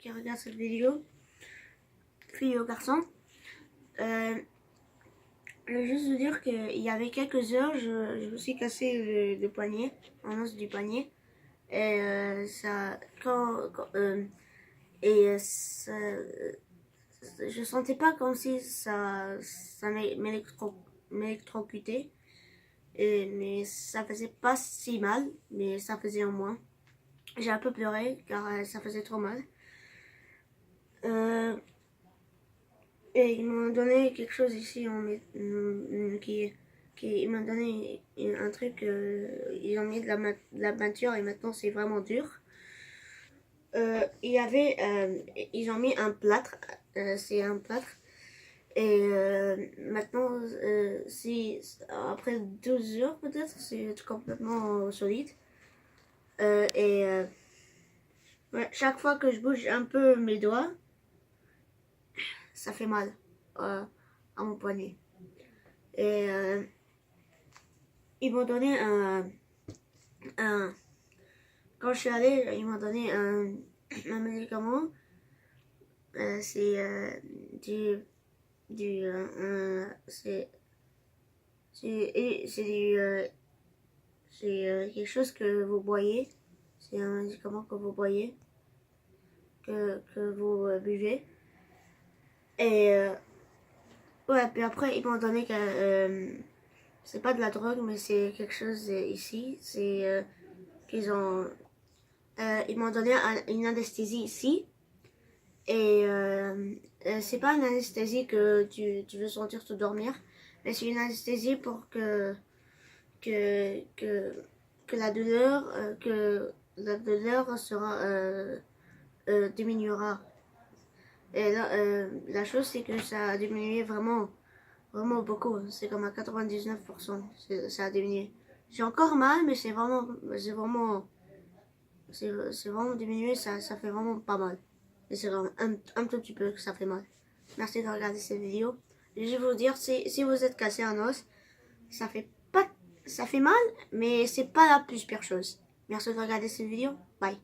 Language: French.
qui regarde cette vidéo, fille ou garçon. Je veux juste vous dire qu'il y avait quelques heures, je me suis cassé le poignet, en os du poignet. Et je sentais pas comme si ça m'électrocutait. Mais ça faisait pas si mal, mais ça faisait au moins. J'ai un peu pleuré car ça faisait trop mal. Et ils m'ont donné quelque chose ici ils m'ont donné un truc. Ils ont mis de la peinture et maintenant c'est vraiment dur. Ils ont mis un plâtre. C'est un plâtre. Et maintenant, après 12 heures peut-être, c'est complètement solide. Ouais, chaque fois que je bouge un peu mes doigts, ça fait mal à mon poignet. Et ils m'ont donné quand je suis allée, ils m'ont donné un médicament. C'est quelque chose que vous boyez. C'est un médicament que vous boyez, que vous buvez. Et ouais, puis après ils m'ont donné que c'est pas de la drogue, mais c'est quelque chose ici. C'est qu'ils ont ils m'ont donné une anesthésie ici. Et c'est pas une anesthésie que tu veux sentir te dormir, mais c'est une anesthésie pour que la douleur diminuera. Et là, la chose c'est que ça a diminué vraiment, vraiment beaucoup. C'est comme à 99%, ça a diminué. J'ai encore mal, mais c'est vraiment diminué, ça fait vraiment pas mal. Et c'est vraiment un tout petit peu que ça fait mal. Merci de regarder cette vidéo. Et je vais vous dire, si vous êtes cassé un os, ça fait mal, mais c'est pas la plus pire chose. Merci de regarder cette vidéo. Bye.